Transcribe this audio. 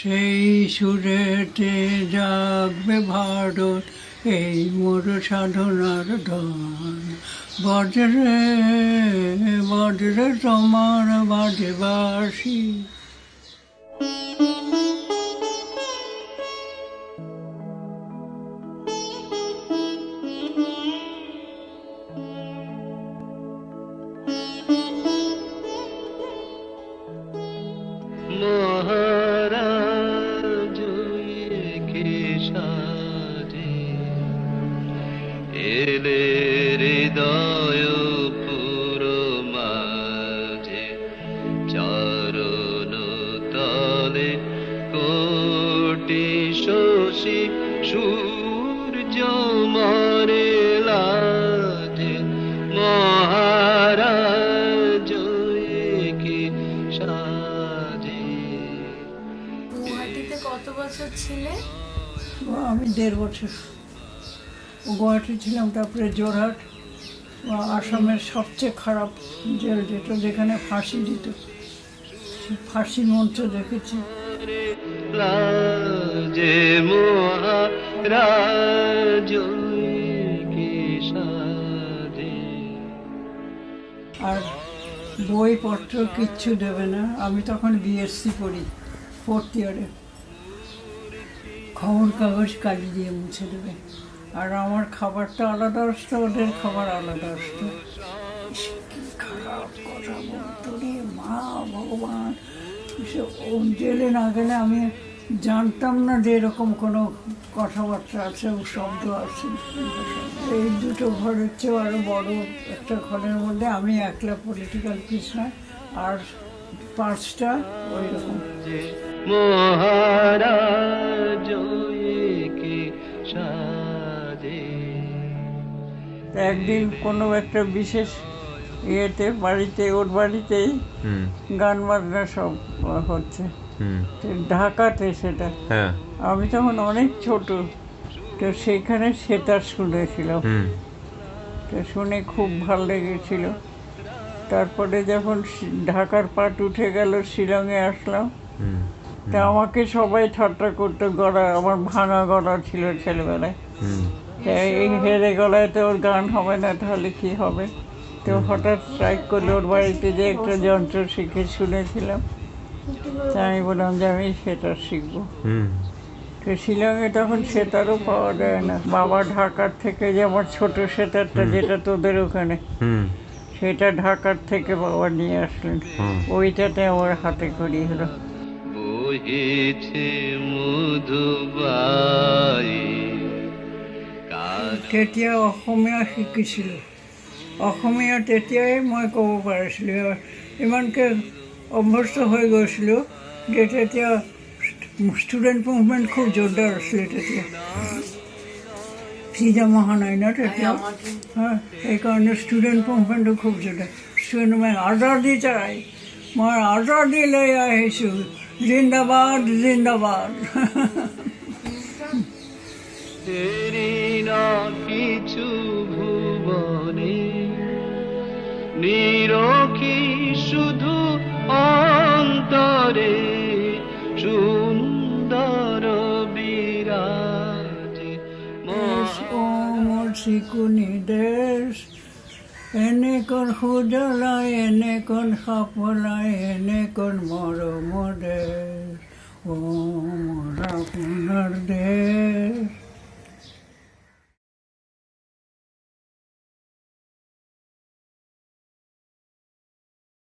সেই সুরেতে জাগবে ভারত, এই মোর সাধনার ধন। বজ্রে বজ্রে তোমার বাজে বাঁশি। মহারাজ কে সাজে এলে হৃদয় পুরো মাঝে, চরণ তলে কোটি শশী সূর্য মরে লাজে। মহারাজ কে সাজে। গুয়াহাটিতে কত বছর ছিলে? আমি 1.5 বছর গুয়াহাটি ছিলাম। তারপরে জোরহাট, আসামের সবচেয়ে খারাপ জেল, যেটা যেখানে ফাঁসি দিত, ফাঁসি মঞ্চ দেখেছি। যে মহারাজ কে সাজে। আর বইপত্র কিচ্ছু দেবে না। আমি তখন বিএসসি পড়ি, 4th ইয়ারে। খবর কাগজ কালি দিয়ে মুছে দেবে। আর আমার খাবারটা আলাদা আসতো, ওদের খাবার আলাদা আসতো। কি খারাপ কথা বলতো রে মা, ভগবান! ও জেলে না গেলে আমি জানতাম না যে এরকম কোনো কথাবার্তা আছে, ও শব্দ আছে। এই দুটো ঘরের চেয়েও আরও বড় একটা ঘরের মধ্যে আমি একলা পলিটিক্যাল প্রিজনার, আর 5টা ওই রকম। মহারাজ কে সাজে। একদিন কোনো একটা বিশেষ ইয়েতে বাড়িতে, ওর বাড়িতেই গান বাজনা সব হচ্ছে, ঢাকাতে সেটা। আমি তখন অনেক ছোট, তো সেইখানে সেতার শুনেছিলাম। তো শুনে খুব ভালো লেগেছিল। তারপরে যখন ঢাকার পাট উঠে গেল, শিলংয়ে আসলাম, তা আমাকে সবাই ঠাট্টা করতো, গলা আমার ভাঙা গলা ছিল ছেলেবেলায়। এই হেরে গলায় তো ওর গান হবে না, তাহলে কি হবে? তো হঠাৎ স্ট্রাইক করলে ওর বাড়িতে যে একটা যন্ত্র শিখে শুনেছিলাম, তা আমি বললাম যে আমি সেতার শিখবো। তো শিলংয়ে তখন সেতারও পাওয়া যায় না। বাবা ঢাকার থেকে যে আমার ছোট সেতারটা, যেটা তোদের ওখানে, সেটা ঢাকার থেকে বাবা নিয়ে আসলেন। ওইটাতে আমার হাতে খড়ি হলো। বহিছে মধুবাই। তেতিয়া অসমীয়া শিকিছিল। অসমীয়া তেতিয়াই মই ক'ব পাৰিছিলোঁ। ইমানকৈ অভ্যস্ত হৈ গৈছিলোঁ যে তেতিয়া ষ্টুডেণ্ট মুভমেণ্ট খুব জোৰদাৰ আছিলে তেতিয়া। ফ্ৰীডম অহা নাই ন তেতিয়া, সেইকাৰণে ষ্টুডেণ্ট মুভমেণ্টটো খুব জোৰদাৰ। ষ্টুডেণ্ট মই আজাদী চাই, মই আজাদী লৈ আহিছোঁ, জিন্দাবাদ জিন্দাবাদ। না কিছু ভুবনে নিরখি শুধু অন্তরে সুন্দর বিরাজে। মোর চিকুনি দেশ, এনেকণ সুজলাই, এনেকণ সাফলাই, এনেকণ মৰম দেশ, ও মোৰ আপোনাৰ দেশ।